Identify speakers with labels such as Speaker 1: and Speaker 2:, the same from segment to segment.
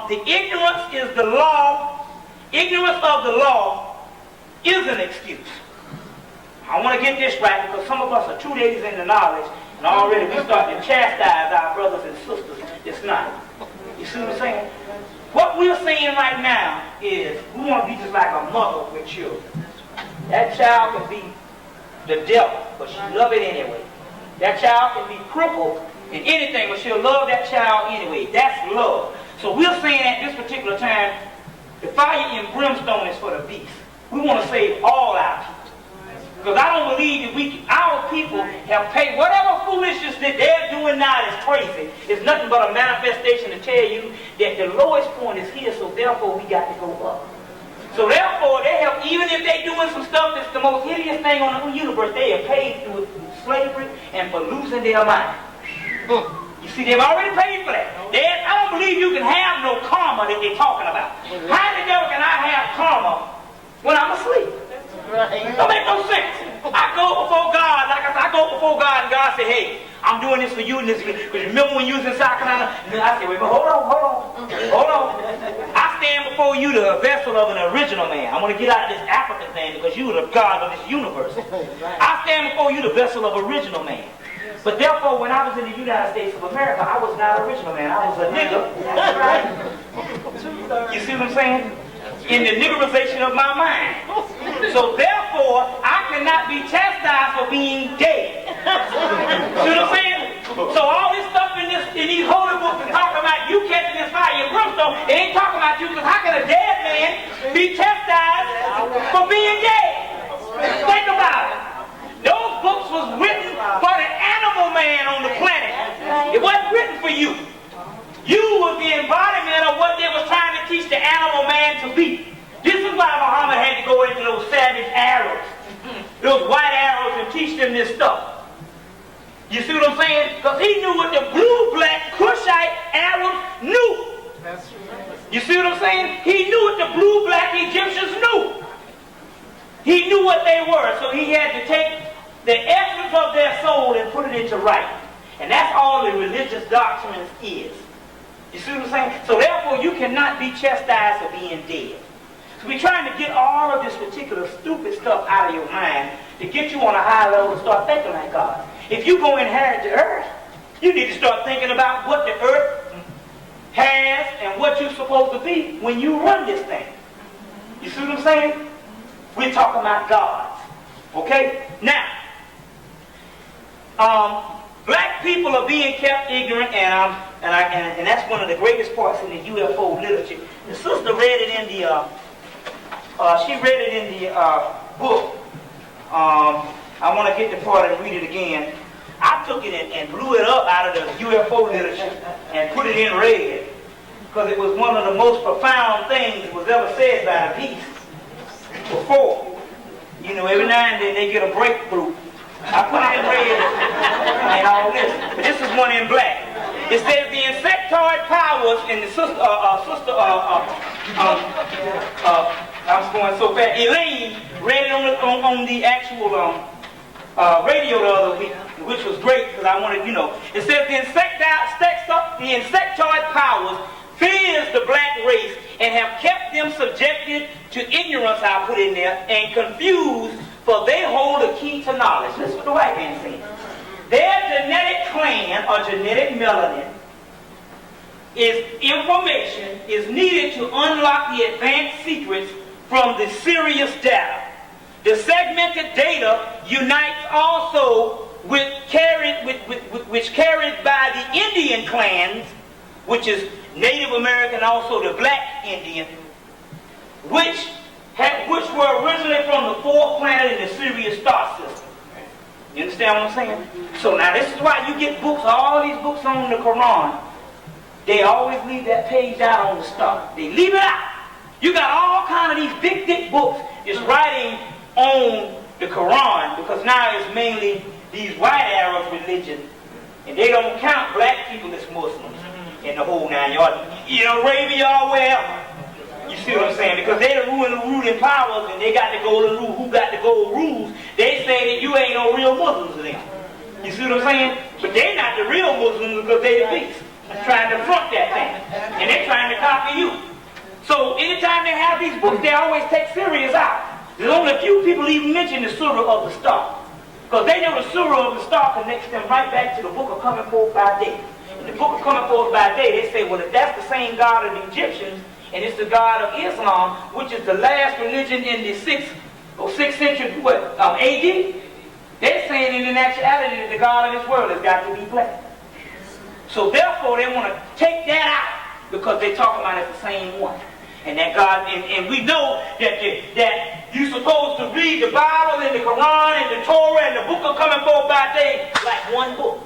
Speaker 1: The ignorance is the law. Ignorance of the law is an excuse. I want to get this right because some of us are 2 days into knowledge and already we start to chastise our brothers and sisters. It's not. You see what I'm saying? What we're saying right now is we want to be just like a mother with children. That child can be the devil, but she love it anyway. That child can be crippled in anything, but she'll love that child anyway. That's love. So we're saying at this particular time, the fire and brimstone is for the beast. We want to save all our people. Because I don't believe that our people have paid whatever foolishness that they're doing now is crazy. It's nothing but a manifestation to tell you that the lowest point is here, so therefore we got to go up. So therefore, they have, even if they're doing some stuff that's the most hideous thing on the universe, they have paid through slavery and for losing their mind. You see, they've already paid for that. I don't believe you can have no karma that they're talking about. How the devil can I have karma when I'm asleep? Don't make no sense. I go before God, like I said, I go before God and God said, hey, I'm doing this for you and this for you. Because remember when you was in South Carolina? And I said, wait, hold on. I stand before you the vessel of an original man. I want to get out of this African thing because you are the God of this universe. I stand before you the vessel of original man. But therefore, when I was in the United States of America, I was not original man. I was a nigger. You see what I'm saying? In the niggerization of my mind. So therefore, I cannot be chastised for being dead. See what I'm saying? So all this stuff in these holy books is talking about you catching this fire and brimstone. It ain't talking about you, because how can a dead man be chastised for being dead? Think about it. Those books was written for the animal man on the planet. It wasn't written for you. You was the embodiment of what they was trying to teach the animal man to be. This is why Muhammad had to go into those savage Arabs, those white Arabs, and teach them this stuff. You see what I'm saying? Because he knew what the blue-black Cushite Arabs knew. You see what I'm saying? He knew what the blue-black Egyptians knew. He knew what they were, so he had to take the essence of their soul and put it into writing. And that's all the religious doctrine is. You see what I'm saying? So therefore, you cannot be chastised for being dead. So we're trying to get all of this particular stupid stuff out of your mind to get you on a high level to start thinking like God. If you're going to inherit the earth, you need to start thinking about what the earth has and what you're supposed to be when you run this thing. You see what I'm saying? We're talking about gods. Okay? Now, black people are being kept ignorant, and that's one of the greatest parts in the UFO literature. The sister read it in the book. I want to get the part and read it again. I took it and blew it up out of the UFO literature and put it in red because it was one of the most profound things that was ever said by a beast before. You know, every now and then they get a breakthrough. I put it in red and all this, but this is one in black. It says the insectoid powers in the I'm going so fast. Elaine read it on the actual radio the other week, which was great because I wanted, you know. It says the insectoid powers fears the black race and have kept them subjected to ignorance, I put in there, and confused, for they hold the key to knowledge. That's what the white man said. Their genetic clan or genetic melanin information is needed to unlock the advanced secrets from the serious data. The segmented data unites also which carried by the Indian clans, which is Native American, also the black Indian, which were originally from the fourth planet in the Sirius star system. You understand what I'm saying? So now this is why you get books, all these books on the Quran. They always leave that page out on the star. They leave it out. You got all kind of these big thick books just writing on the Quran, because now it's mainly these white Arab religion, and they don't count black people as Muslims in the whole 9 yards. In Arabia or wherever. You see what I'm saying? Because they the ruling powers, and they got the golden rule. Who got the gold rules? They say that you ain't no real Muslims to them. You see what I'm saying? But they not the real Muslims because they the beast. Trying to front that thing. And they're trying to copy you. So anytime they have these books, they always take Sirius out. There's only a few people even mention the Surah of the Star. Because they know the Surah of the Star connects them right back to the book of coming forth by day. In the book of coming forth by day, they say, well, if that's the same God of the Egyptians, and it's the God of Islam, which is the last religion in the 6th century AD, they're saying in actuality that the God of this world has got to be black. So therefore, they want to take that out because they talk about it the same one. And that God, and we know that you're supposed to read the Bible and the Quran and the Torah and the book of coming forth by day like one book.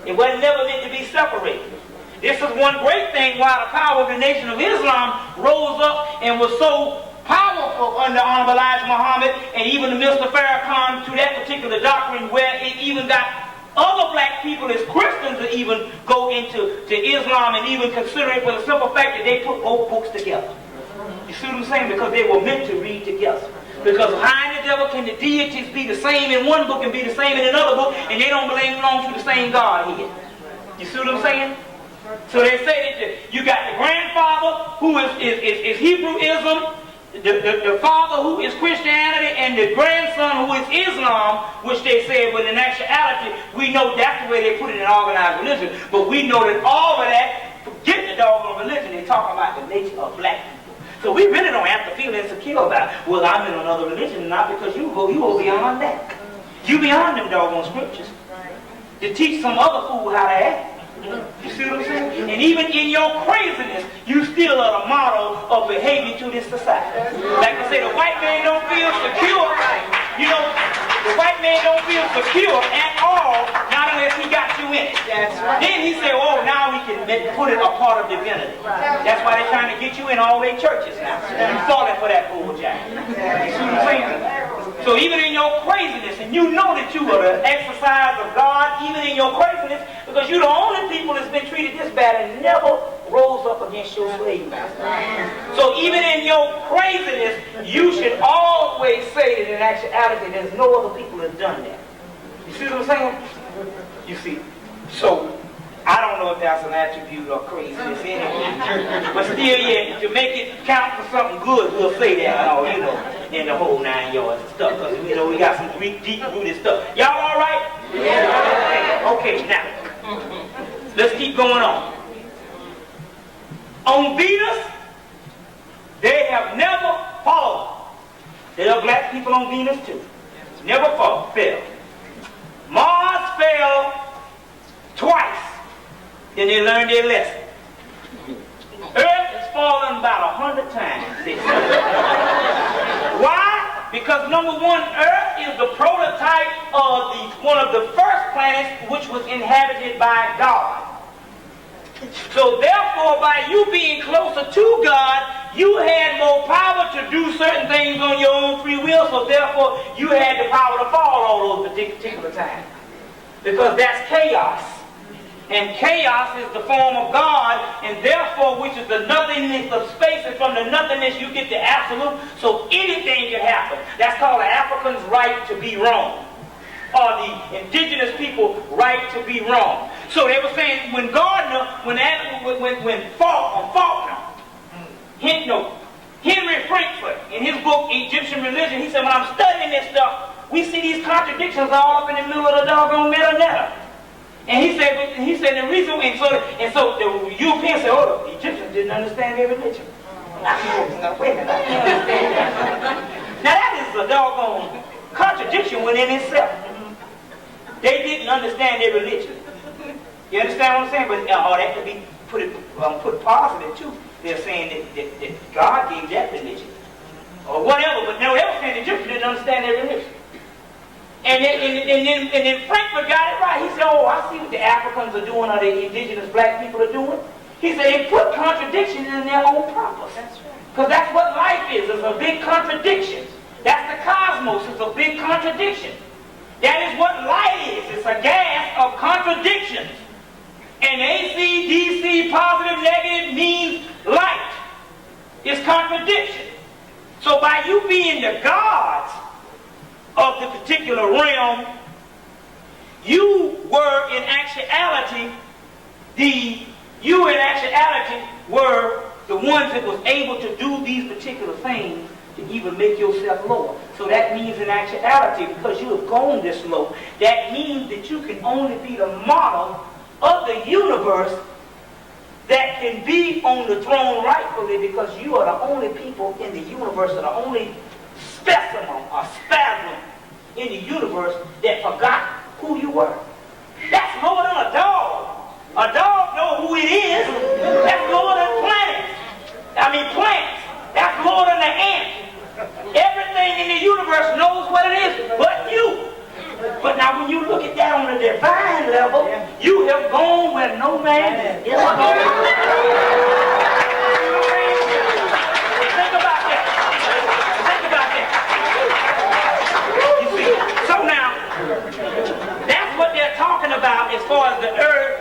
Speaker 1: It wasn't never meant to be separated. This is one great thing why the power of the Nation of Islam rose up and was so powerful under Honorable Elijah Muhammad and even the Mr. Farrakhan to that particular doctrine, where it even got other black people as Christians to even go into Islam and even consider it for the simple fact that they put both books together. You see what I'm saying? Because they were meant to read together. Because how in the devil can the deities be the same in one book and be the same in another book, and they don't belong to the same God here? You see what I'm saying? So they say that you got the grandfather who is Hebrewism, the father who is Christianity, and the grandson who is Islam, which they say, but in actuality, we know that's the way they put it in organized religion. But we know that all of that, forget the doggone religion, they're talking about the nature of black people. So we really don't have to feel insecure about, well, I'm in another religion, not because you go beyond that. You beyond them doggone scriptures. To teach some other fool how to act. You see what I'm saying? And even in your craziness, you still are the model of behavior to this society. Like I say, the white man don't feel secure. You know, the white man don't feel secure at all, not unless he got you in it. That's right. Then he said, oh, now we can put it a part of divinity. That's why they're trying to get you in all their churches now. You're falling for that bull jack. You see what I'm saying? So even in your craziness, and you know that you are the exercise of God, even in your craziness, because you're the only people that's been treated this bad and never rose up against your slave master. So even in your craziness, you should always say that in actuality there's no other people that's done that. You see what I'm saying? You see. So I don't know if that's an attribute or craziness anyway. But still, yeah, to make it count for something good, we'll say that and all, you know, in the whole 9 yards and stuff. Because, you know, we got some deep-rooted stuff. Y'all all right? Yeah. Okay, now, let's keep going on. On Venus, they have never fallen. There are black people on Venus too. Never fell. Mars fell twice. Then they learned their lesson. Earth has fallen about 100 times. Why? Because number one, Earth is the prototype of one of the first planets which was inhabited by God. So therefore, by you being closer to God, you had more power to do certain things on your own free will, so therefore you had the power to fall all those particular times. Because that's chaos. And chaos is the form of God, and therefore, which is the nothingness of space, and from the nothingness you get the absolute, so anything can happen. That's called the African's right to be wrong, or the indigenous people right to be wrong. So they were saying when Faulkner, Henry Frankfurt, in his book Egyptian Religion, he said, when I'm studying this stuff, we see these contradictions all up in the middle of the doggone meta. And he said the reason, and so the Europeans said, oh, the Egyptians didn't understand their religion. Now, wait a minute, I can't understand that. Now that is a doggone contradiction within itself. They didn't understand their religion. You understand what I'm saying? But that could be put positive too. They're saying that God gave that religion, or whatever. But no, they were saying the Egyptians didn't understand their religion. And then Frankfurt got it right. He said, oh, I see what the Africans are doing, or the indigenous black people are doing. He said they put contradictions in their own purpose. That's right. Because that's what life is. It's a big contradiction. That's the cosmos. It's a big contradiction. That is what light is. It's a gas of contradictions. And AC, DC, positive, negative means light. It's contradiction. So by you being the gods of the particular realm, you were in actuality were the ones that was able to do these particular things to even make yourself lower. So that means in actuality, because you have gone this low, that means that you can only be the model of the universe that can be on the throne rightfully, because you are the only people in the universe, or the only specimen or spasm in the universe that forgot who you were. That's lower than a dog. A dog knows who it is. That's lower than plants. That's lower than the ant. Everything in the universe knows what it is but you. But now when you look at that on the divine level, you have gone where no man has ever gone. Think about that. Think about that. You see, so now, that's what they're talking about as far as the earth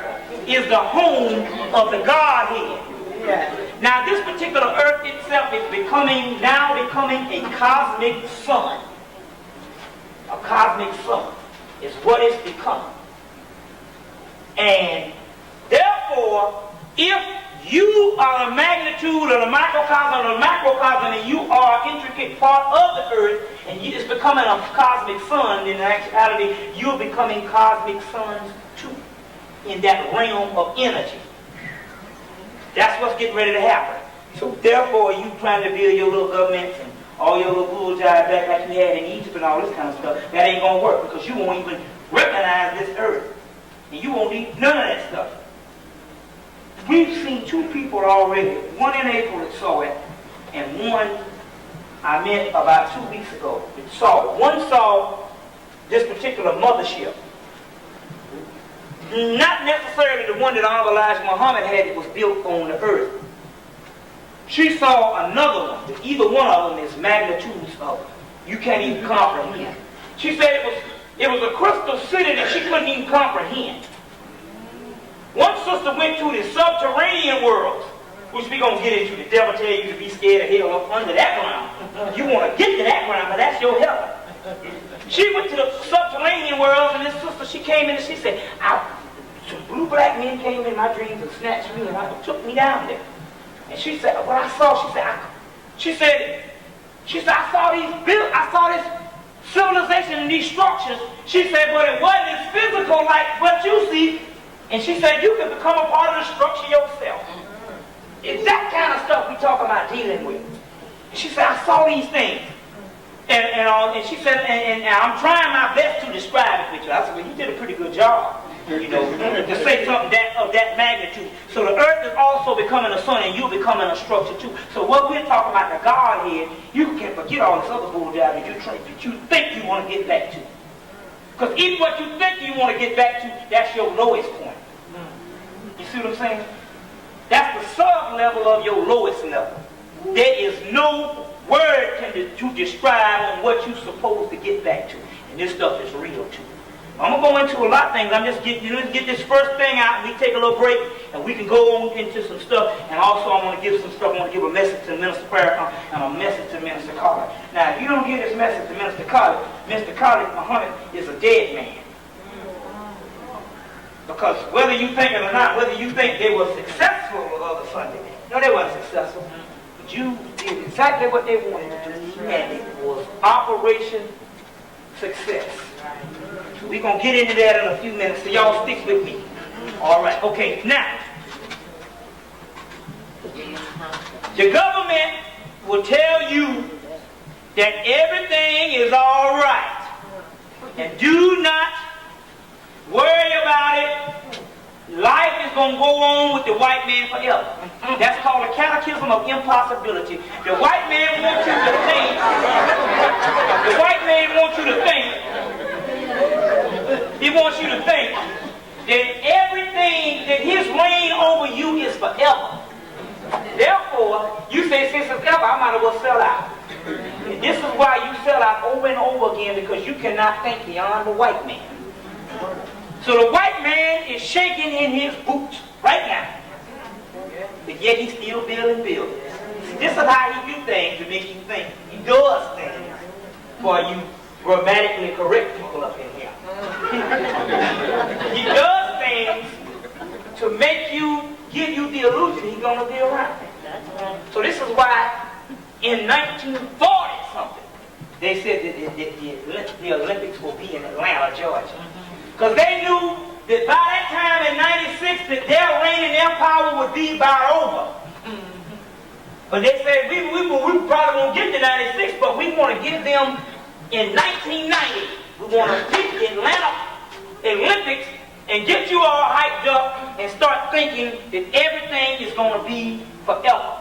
Speaker 1: is the home of the Godhead. Now this particular earth itself is now becoming a cosmic sun. A cosmic sun is what it's become. And therefore, if you are the magnitude of the microcosm or the macrocosm, and you are an intricate part of the earth, and it's becoming a cosmic sun, in actuality, you're becoming cosmic suns too, in that realm of energy. That's what's getting ready to happen. So therefore, you trying to build your little governments and all your little bull jive back like you had in Egypt and all this kind of stuff, that ain't going to work, because you won't even recognize this earth. And you won't need none of that stuff. We've seen two people already, one in April that saw it, and one I met about 2 weeks ago that saw it. One saw this particular mothership. Not necessarily the one that Elijah Muhammad had that was built on the earth. She saw another one, that either one of them is magnitudes of you can't even comprehend. She said it was a crystal city that she couldn't even comprehend. One sister went to the subterranean world, which we're going to get into. The devil tell you to be scared of hell up under that ground. You want to get to that ground, but that's your heaven. She went to the subterranean world, and this sister, she came in and she said, some blue black men came in my dreams and snatched me and took me down there. And she said, what I saw, she said, I saw this civilization and these structures. She said, but it wasn't as physical like what you see. And she said, you can become a part of the structure yourself. It's that kind of stuff we talk about dealing with. And she said, I saw these things. And she said, and I'm trying my best to describe it with you. I said, well, you did a pretty good job, you know, to say something of that magnitude. So the earth is also becoming a sun, and you're becoming a structure too. So what we're talking about, the Godhead, you can forget all this other bull job that you think you want to get back to. Because even what you think you want to get back to, that's your lowest point. You see what I'm saying? That's the sub-level of your lowest level. There is no word to describe on what you're supposed to get back to. And this stuff is real too. I'm going to go into a lot of things. I'm just get this first thing out, and we take a little break, and we can go on into some stuff. And also I want to give some stuff. I want to give a message to Minister Farrakhan and a message to Minister Carter. Now, if you don't give this message to Minister Carter Muhammad is a dead man. Because whether you think it or not, whether you think they were successful the other Sunday, no, they weren't successful. But you did exactly what they wanted to do, and it was Operation Success. We're going to get into that in a few minutes, so y'all stick with me. All right, okay, now, the government will tell you that everything is all right, and do not worry about it. Life is going to go on with the white man forever. That's called a catechism of impossibility. The white man wants you to think, he wants you to think that everything, that his reign over you is forever. Therefore, you say, since it's ever, I might as well sell out. And this is why you sell out over and over again, because you cannot think beyond the white man. So the white man is shaking in his boots right now. But yet he's still building. This is how he do things to make you think. He does things for you grammatically correct people up in here. He does things to make you, give you the illusion he's going to be around. So this is why in 1940-something, they said that the Olympics will be in Atlanta, Georgia. Because they knew that by that time in 96 that their reign and their power would be about over. But they said we probably won't get to 96, but we want to give them in 1990. We want to pick the Atlanta Olympics and get you all hyped up and start thinking that everything is going to be forever.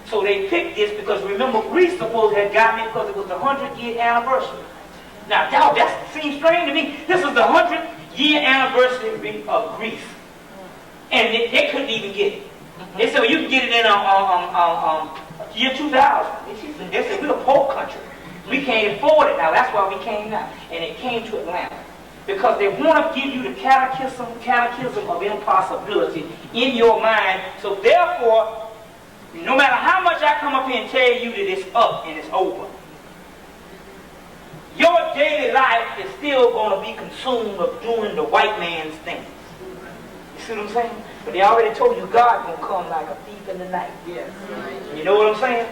Speaker 1: So they picked this because remember Greece supposed to have gotten it because it was the 100th-year anniversary. Now that seems strange to me. This is the 100th-year anniversary of Greece. And they couldn't even get it. They said, well, you can get it in year 2000. They said, we're a poor country. We can't afford it now. That's why we came now. And it came to Atlanta. Because they want to give you the catechism of impossibility in your mind. So therefore, no matter how much I come up here and tell you that it's up and it's over, your daily life is still going to be consumed of doing the white man's thing. You see what I'm saying? But they already told you God's going to come like a thief in the night. Yes. You know what I'm saying?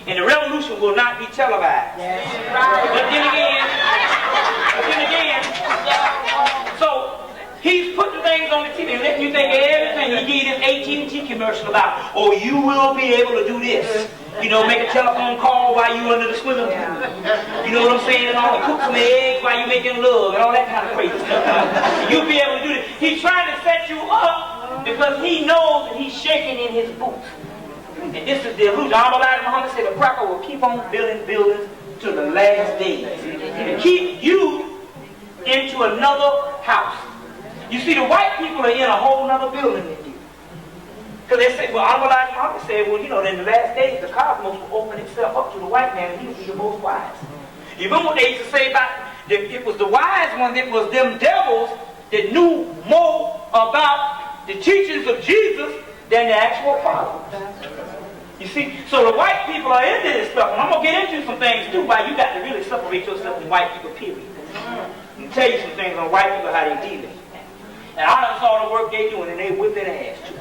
Speaker 1: And the revolution will not be televised. Yes. But then again, so he's putting things on the TV and letting you think of everything. He gave this AT&T commercial about, oh, you will be able to do this. You know, make a telephone call while you under the swimming pool. You know what I'm saying? And all, cook some eggs while you making love and all that kind of crazy stuff. You'll be able to do this. He's trying to set you up because he knows that he's shaking in his boots. And this is the illusion. Elijah Muhammad said the cracker will keep on building buildings to the last days. To keep you into another house. You see, the white people are in a whole other building than you. Because they say, well, Elijah Muhammad said, well, you know, in the last days, the cosmos will open itself up to the white man and he will be the most wise. You remember what they used to say about, it was the wise ones, it was them devils that knew more about the teachings of Jesus than the actual Father. You see, so the white people are into this stuff, and I'm going to get into some things too, why you got to really separate yourself from white people, period. And tell you some things on white people, how they deal with it. And I done saw the work they doing, and they whip their ass too.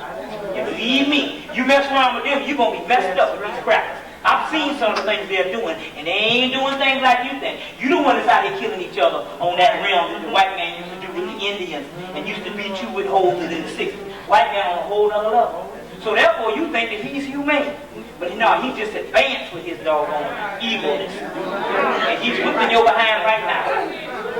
Speaker 1: And believe me, you mess around with them, you're going to be messed up with these crackers. I've seen some of the things they're doing, and they ain't doing things like you think. You the one that's out there killing each other on that realm that the white man used to do with the Indians, and used to beat you with holes in the 60s. White man on a whole other level. So therefore, you think that he's humane. But no, he's just advanced with his doggone evilness. And he's whipping your behind right now.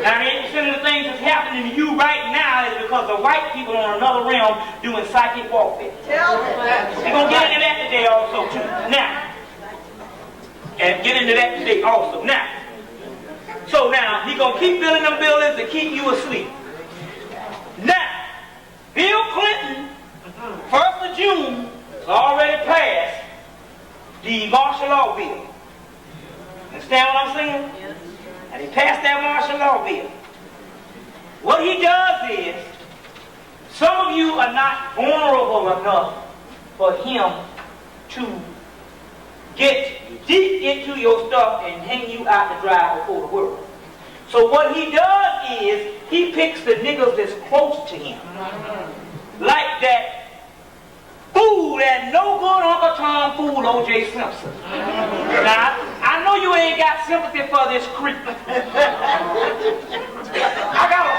Speaker 1: Now, some of the things that's happening to you right now is because the white people on another realm doing psychic warfare. We're going to get into that today also, too. Now, and get into that today also. Now, so now, he's going to keep building them buildings to keep you asleep. Now, Bill Clinton, 1st of June, has already passed the martial law bill. Understand what I'm saying? Yes. And he passed that martial law bill. What he does is, some of you are not vulnerable enough for him to get deep into your stuff and hang you out to dry before the world. So what he does is, he picks the niggas that's close to him. Like that fool, that no good Uncle Tom fool, O.J. Simpson. Now, I know you ain't got sympathy for this creep. I got a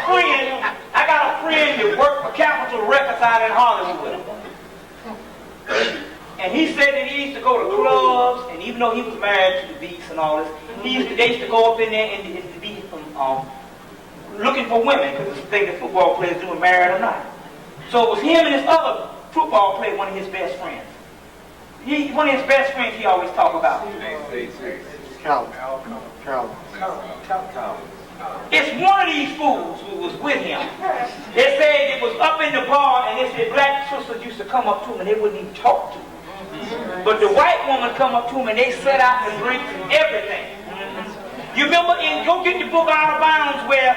Speaker 1: friend that worked for Capitol Records out in Hollywood. And he said that he used to go to clubs, and even though he was married to the beats and all this, they used to go up in there and be looking for women, because it's the thing that football players do, married or not. So it was him and his other football player, one of his best friends. One of his best friends he always talk about. Calvin. It's one of these fools who was with him. They said it was up in the bar, and they said black sisters used to come up to him and they wouldn't even talk to him. But the white woman come up to him and they set out the drinks and everything. You remember go get the book Out of Bounds where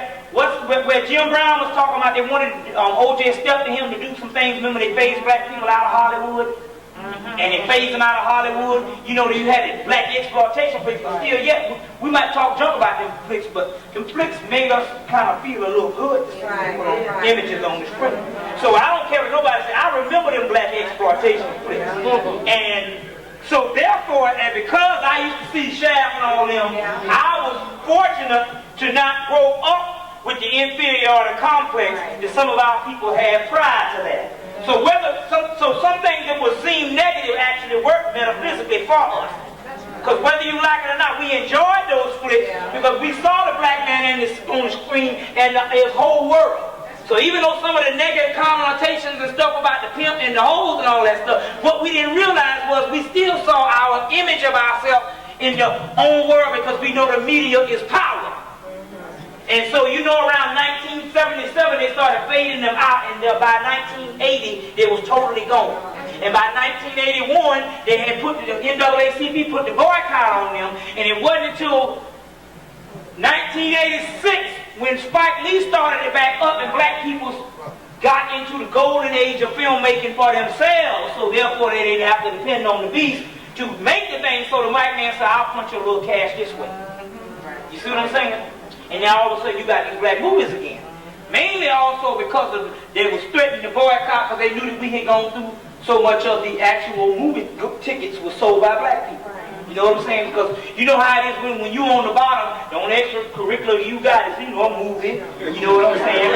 Speaker 1: Jim Brown was talking about they wanted O.J. Step to him to do some things. Remember they phased black people out of Hollywood? And they phased them out of Hollywood. You know, you had the black exploitation flicks, but still yet, we might talk junk about them flicks, but them flicks made us kind of feel a little good. Images on the screen. So I don't care what nobody says. I remember them black exploitation flicks. And for it, and because I used to see Shaft and all them, I was fortunate to not grow up with the inferiority complex that some of our people had prior to that. So some things that would seem negative actually work metaphysically for us. Because whether you like it or not, we enjoyed those flicks because we saw the black man on the screen and his whole world. So even though some of the negative connotations and stuff about the pimp and the hoes and all that stuff, what we didn't realize was we still saw our image of ourselves in the own world because we know the media is power. And so you know around 1977 they started fading them out, and by 1980 they was totally gone. And by 1981 they had put the NAACP put the boycott on them, and it wasn't until 1986 when Spike Lee started it back up and black people got into the golden age of filmmaking for themselves, so therefore they didn't have to depend on the beast to make the thing. So the white man said, I'll punch your little cash this way. You see what I'm saying? And now all of a sudden you got these black movies again. Mainly also because they was threatening to boycott because they knew that we had gone through so much of the actual movie tickets was sold by black people. You know what I'm saying? Because you know how it is when you on the bottom, the only extracurricular you got is, a movie. You know what I'm saying?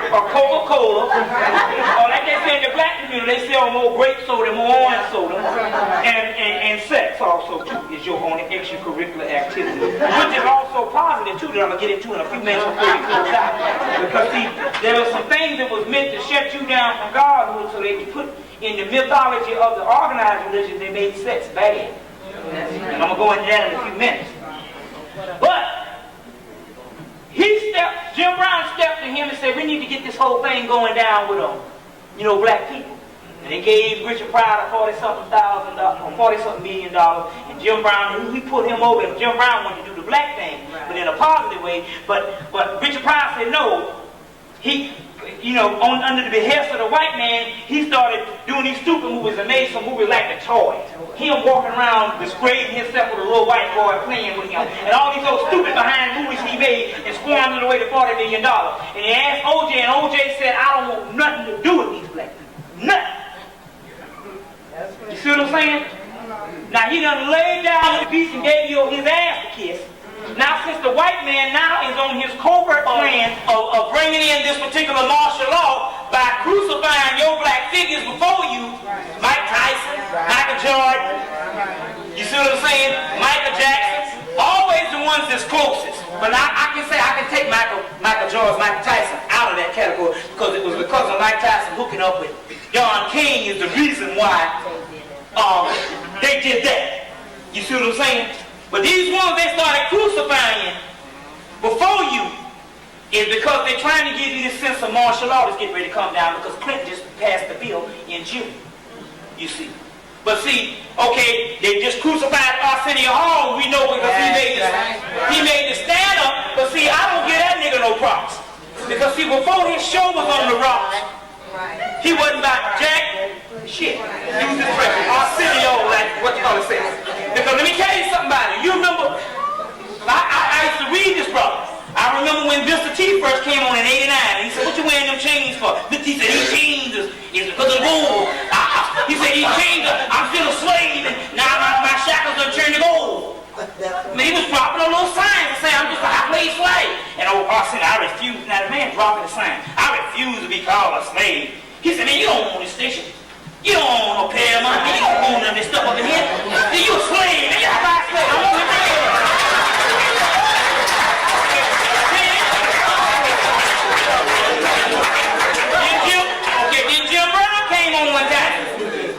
Speaker 1: Or Coca-Cola. Or like they say in the black community, they sell more grape soda, more orange soda. And sex also, too, is your only extracurricular activity. Which is also positive, too, that I'm going to get into in a few minutes before we close out. Because, see, there were some things that was meant to shut you down from Godhood, so they put in the mythology of the organized religion, they made sex bad. And I'm going to go into that in a few minutes. But Jim Brown stepped to him and said, we need to get this whole thing going down with black people. And they gave Richard Pryor $40-something million, and Jim Brown, he put him over, and Jim Brown wanted to do the black thing, but in a positive way. But Richard Pryor said no. Under the behest of the white man, he started doing these stupid movies and made some movies like The Toy. Him walking around disgracing himself with a little white boy playing with him. And all these old stupid behind movies he made and squandered away the $40 million. And he asked OJ, and OJ said, I don't want nothing to do with these black people. Nothing. You see what I'm saying? Now he done laid down with the beast and gave you his ass to kiss. Now, since the white man now is on his covert plan of bringing in this particular martial law by crucifying your black figures before you, Mike Tyson, Michael Jordan, you see what I'm saying? Michael Jackson, always the ones that's closest. But I can say I can take Michael Jordan, Michael Tyson out of that category because it was because of Mike Tyson hooking up with John King is the reason why they did that. You see what I'm saying? But these ones they started crucifying before you is because they're trying to give you this sense of martial law that's getting ready to come down because Clinton just passed the bill in June. You see. But see, okay, they just crucified Arsenio Hall, we know because he made the stand up, but see, I don't give that nigga no props. Because see, before his show was on the rocks, he wasn't about jack shit. He was just Arsenio, like what you call it says. Because let me tell you something about it. You remember, I used to read this, brother. I remember when Mr. T first came on in '89, and he said, what you wearing them chains for? He said, these chains is because of gold. He said, these chains, I'm still a slave, and now my shackles are turned to gold. I mean, he was dropping a little sign and saying, I'm just a high-paid slave. And I refuse. Now the man dropping the sign. I refuse to be called a slave. He said, man, you don't own this station. You don't own no pair of money. You don't own none of this stuff up in here. You a slave, man. You're a high slave. I want to tell you. Then Jim Brown came on one time.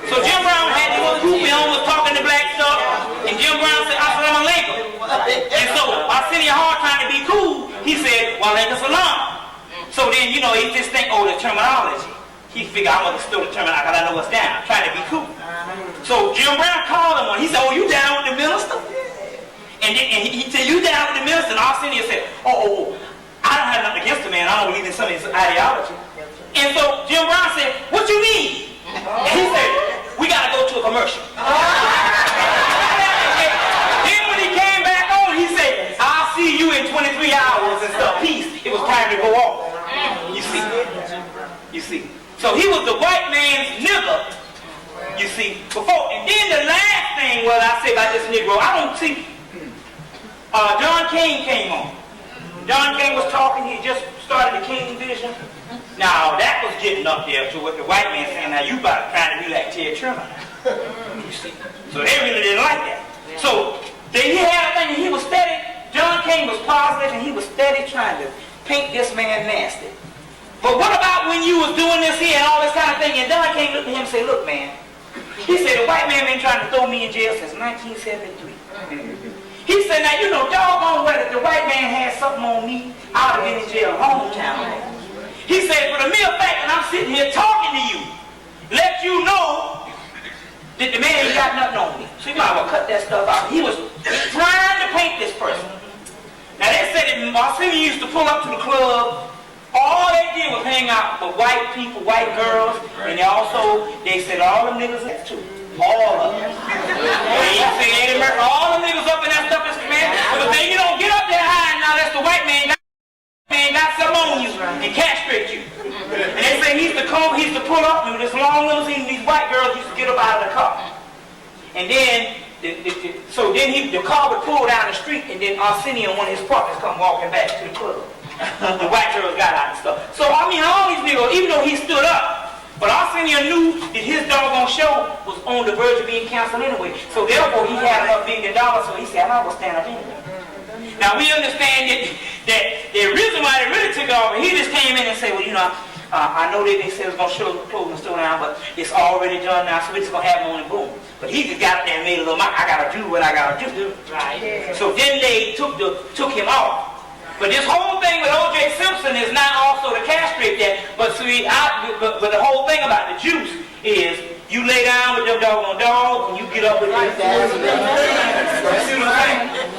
Speaker 1: So Jim Brown had the little group on, was talking to black stuff, and Jim Brown said, Assalamu alaikum. And so Arsenio Hall trying to be cool, he said, wa alaikum salam. So then, he just think, the terminology. He figured I'm going to steal the terminology because I know what's down. I'm trying to be cool. So Jim Brown called him one. He said, you down with the minister? And he said, you down with the minister? And Arsenio said, I don't have nothing against the man. I don't believe in some of his ideology. And so Jim Brown said, what you mean? And he said, we got to go to a commercial. Then when he came back on, he said, I'll see you in 23 hours and stuff. Peace. It was time to go off. You see. So he was the white man's nigger, you see, before. And then the last thing was I say about this Negro, I don't see. John King came on. John King was talking. He just started the King vision. Now that was getting up there to what the white man saying. Now you about trying to be like Ted Truman. You see, so they really didn't like that. So he had a thing, and he was steady. John King was positive, and he was steady trying to paint this man nasty. But what about when you was doing this here and all this kind of thing? And John King looked at him and said, "Look, man," he said, "the white man been trying to throw me in jail since 1973. He said, now, you know, doggone whether the white man had something on me, I would have been in jail a long time ago. He said, for the mere fact that I'm sitting here talking to you, let you know that the man ain't got nothing on me. So you might as well cut that stuff out." He was trying to paint this person. Now, they said that Marcini used to pull up to the club. All they did was hang out with white people, white girls, and they said all them niggas too. All of them. All the niggas up in that stuff is man. But then you don't get up there high now. That's the white man. Got something on you and castrate you. And they say he used to pull up with this long limousine. These white girls used to get up out of the car. And then the car would pull down the street, and then Arsenio and one of his partners come walking back to the club. The white girls got out and stuff. So I mean, all these niggas, even though he stood up. But Arsenio knew that his doggone show was on the verge of being canceled anyway. So therefore, he had enough $1 billion, so he said, I'm not going to stand up anyway. Now, we understand that the reason why they really took it off, he just came in and said, well, you know, I know that they said it was going to show the clothing store down, but it's already done now, so we're just going to have it on and boom. But he just got up there and made a little, I got to do what I got to do. Right. So then they took him off. But this whole thing with O.J. Simpson is not also to castrate that. But but the whole thing about the juice is you lay down with your doggone dog and you get up with your feet.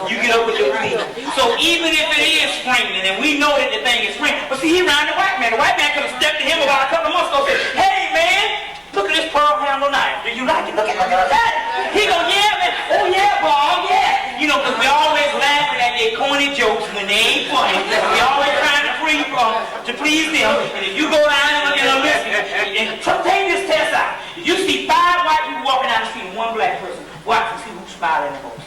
Speaker 1: You get up with your feet. So even if it is springing, and we know that the thing is springing, but see, he ran the white man. The white man could have stepped to him about a couple of months ago and said, hey man, look at this pearl handle knife. Do you like it? Look at that. He goes, yeah man. Oh yeah, Bob, yeah. You know, because we always laughing at their corny jokes when they ain't funny. We always trying to please them. And if you go down and listen, and take this test out. If you see 5 white people walking down the street and 1 black person, watch and see who's smiling the most.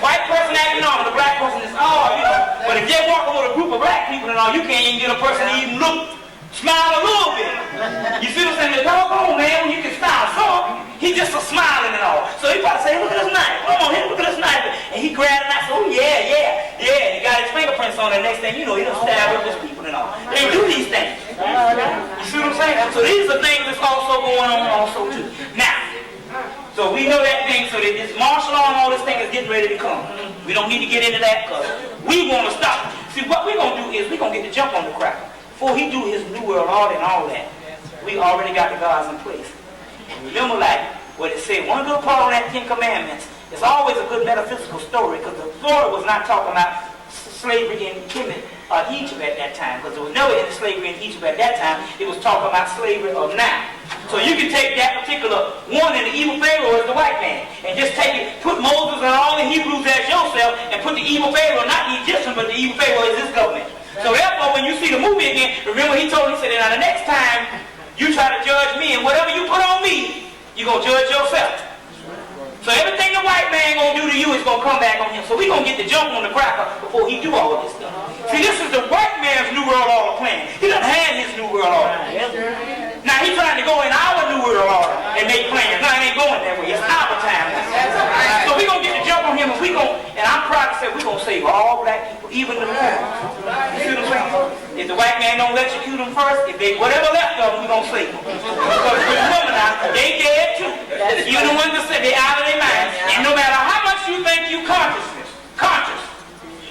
Speaker 1: White person acting normal, the black person is, you know. But if you're walking with a group of black people and all, you can't even get a person to even smile a little bit. You see what I'm saying? The doggone man, when you can smile, so he just a smiling and all. So he probably say, look at this knife. Come on here, look at this knife. And he grabbed it and I said, oh yeah. And he got his fingerprints on it. Next thing you know, he done stabbed up his people and all. They do these things. You see what I'm saying? So these are things that's also going on also too. Now, so we know that thing, so that this martial law and all this thing is getting ready to come. We don't need to get into that because we want to stop. See, what we're going to do is we're going to get the jump on the cracker. Before he do his New World Order and all that, we already got the gods in place. And remember, like what it said, one good part on that 10 Commandments is always a good metaphysical story, because the Torah was not talking about slavery in Hemmitt or Egypt at that time, because there was never any slavery in Egypt at that time. It was talking about slavery of now. So you can take that particular one, and the evil Pharaoh is the white man, and just take it, put Moses and all the Hebrews as yourself, and put the evil Pharaoh, not the Egyptian, but the evil Pharaoh is his government. So therefore, when you see the movie again, remember he told me, he said, now the next time you try to judge me, and whatever you put on me, you're going to judge yourself. So everything the white man going to do to you is going to come back on him. So we're going to get the jump on the cracker before he do all of this stuff. See, this is the white man's New World Order plan. He done had his New World Order. Now he's trying to go in our New World Order and make plans. No, it ain't going that way. It's our time. So we're going to get the jump on him, and I'm proud to say we're going to save all black people, even the poor. You see what I'm saying? If the white man don't execute them first, whatever left of them, we're going to save them. Because remember now, they dead too. Even the ones that say they're out of their mind. And no matter how much you think you conscious,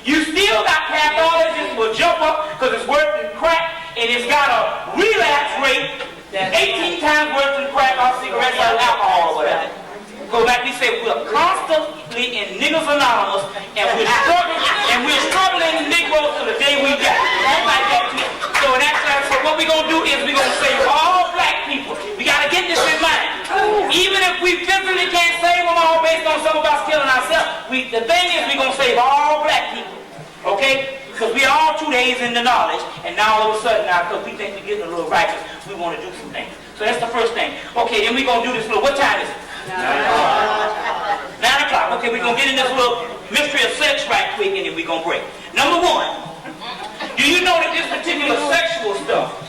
Speaker 1: you still got pathologies will jump up because it's worse than crack, and it's got a relapse rate that's 18 times worse than crack or cigarettes or alcohol or whatever. Because like we said, we're constantly in Niggas Anonymous, and we're struggling Negroes to the day we die. That's like that too. So what we're going to do is we're going to save all black people. We got to get this in mind. Even if we physically can't save them all based on some of us killing ourselves, the thing is we're going to save all black people. Okay? Because we are all 2 days in the knowledge, and now all of a sudden, because we think we're getting a little righteous, we want to do some things. So that's the first thing. Okay, then we're going to do this little, what time is it? 9 o'clock. Okay, we're going to get in this little mystery of sex right quick, and then we're going to break. Number 1, do you know that this particular sexual stuff,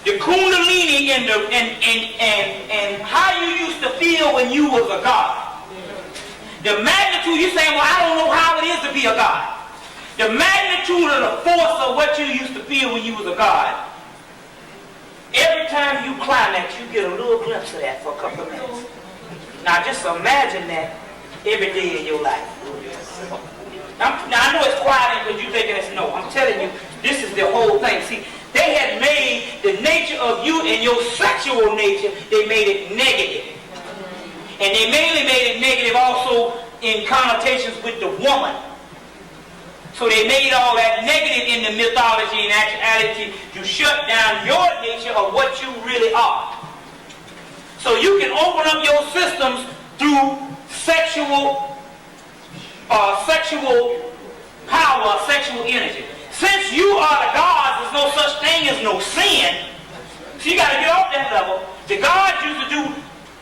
Speaker 1: the kundalini and how you used to feel when you was a god, the magnitude, you're saying, well, I don't know how it is to be a god. The magnitude of the force of what you used to feel when you was a god, every time you climax, you get a little glimpse of that for a couple of minutes. Now just imagine that every day in your life. Now I know it's quiet because you're thinking it's no. I'm telling you, this is the whole thing. See, they had made the nature of you and your sexual nature, they made it negative. And they mainly made it negative also in connotations with the woman. So they made all that negative in the mythology and actuality to shut down your nature of what you really are. So you can open up your systems through sexual power, sexual energy. Since you are the gods, there's no such thing as no sin. So you got to get off that level. The gods used to do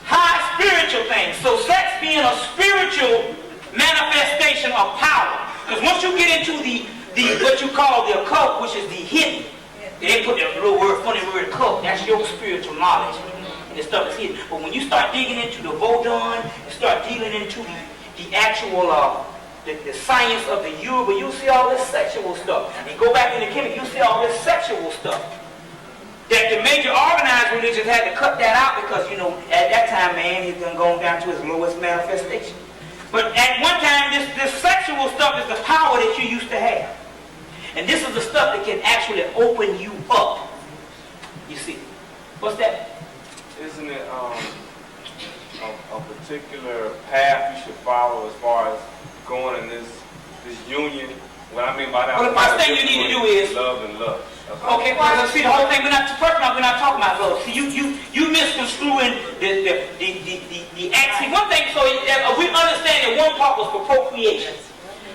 Speaker 1: high spiritual things. So sex being a spiritual manifestation of power. Because once you get into the what you call the occult, which is the hidden, they put that little word, funny word, occult. That's your spiritual knowledge. And the stuff is hidden. But when you start digging into the Vodun and start dealing into the actual the science of the Yuba, you'll see all this sexual stuff. And go back in the chemical, you'll see all this sexual stuff. That the major organized religions had to cut that out because, you know, at that time, man, he's going to go down to his lowest manifestation. But at one time, this sexual stuff is the power that you used to have. And this is the stuff that can actually open you up. You see. What's that?
Speaker 2: Isn't it a particular path you should follow as far as going in this union? What I mean by that,
Speaker 1: well, the first thing you need to do is
Speaker 2: love and love.
Speaker 1: Okay, well, see, the whole thing, we're not talking about love. See, you misconstruing the act. See, one thing, so we understand that one part was for procreation.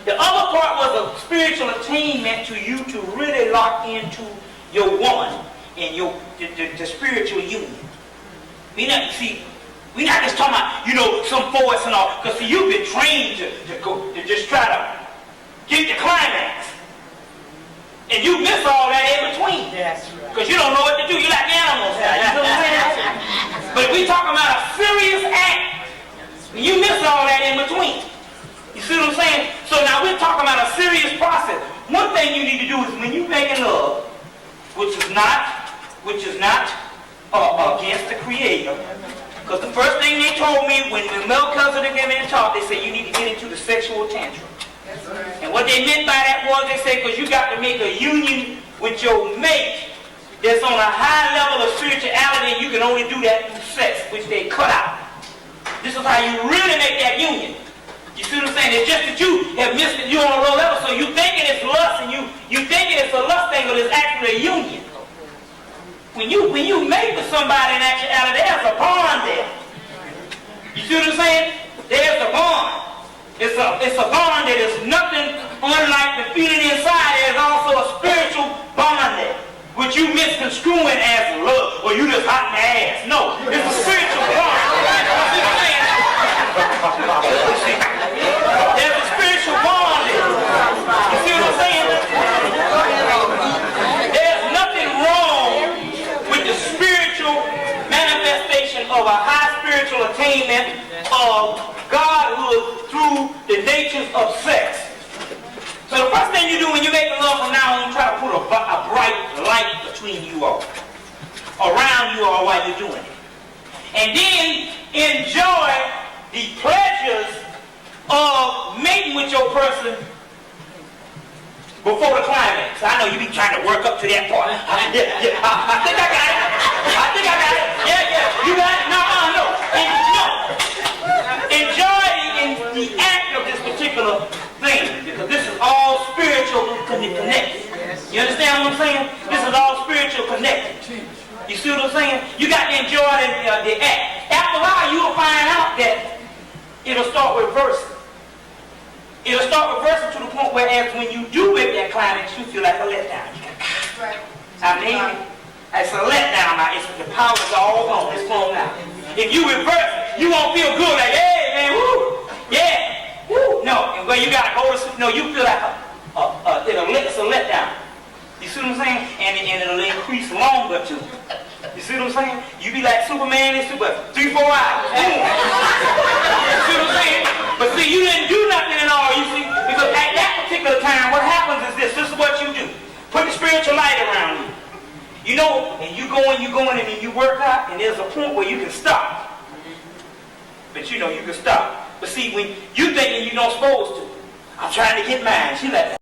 Speaker 1: The other part was a spiritual attainment to you to really lock into your woman and the spiritual union. We're not just talking about, you know, some force and all, because see, you've been trained to just try to get the climax. And you miss all that in between. That's right. Because you don't know what to do. You're like animals now. You know what I'm saying? But if we talking about a serious act, you miss all that in between. You see what I'm saying? So now we're talking about a serious process. One thing you need to do is when you're making love, which is not against the Creator. Because the first thing they told me when Melchizedek gave me the talk, they said you need to get into the sexual tantrum. And what they meant by that was, they said, because you got to make a union with your mate that's on a high level of spirituality, and you can only do that through sex, which they cut out. This is how you really make that union. You see what I'm saying? It's just that you have missed it, you're on a low level, so you thinking it's lust, and you thinking it's a lust thing, but it's actually a union. When you mate with somebody in actuality, there's a bond there. You see what I'm saying? There's a bond. It's a bond that is nothing unlike the feeling inside. There's also a spiritual bond there, which you misconstruing as love, or you just hot in the ass. No, it's a spiritual bond. There's a spiritual bond there. You see what I'm saying? There's nothing wrong with the spiritual manifestation of a high spiritual attainment of Godhood through the natures of sex. So the first thing you do when you make love from now on, you try to put a bright light between you all, around you all while you're doing it. And then enjoy the pleasures of mating with your person before the climax. I know you be trying to work up to that part. I think I got it. Yeah. You got it? No. Enjoy the act of this particular thing, because this is all spiritual connected. You understand what I'm saying? This is all spiritual connected. You see what I'm saying? You got to enjoy the act. After a while, you'll find out that it'll start reversing. It'll start reversing to the point where, as when you do make that climax, you feel like a letdown.
Speaker 3: Right.
Speaker 1: I mean, it's a letdown now. The power is all gone. It's gone now. If you reverse it, You won't feel good like, hey, man, woo, yeah, woo. No, and where you got to go to sleep, no, you feel like it's a letdown. You see what I'm saying? And it'll increase longer too. You see what I'm saying? You be like Superman in 3-4 hours. You see what I'm saying? But see, you didn't do nothing at all, you see? Because at that particular time, what happens is this is what you do. Put the spiritual light around you. You know, and you go in, and then you work out, and there's a point where you can stop. But you know, you can stop. But see, when you thinking you're not supposed to, I'm trying to get mine. She like,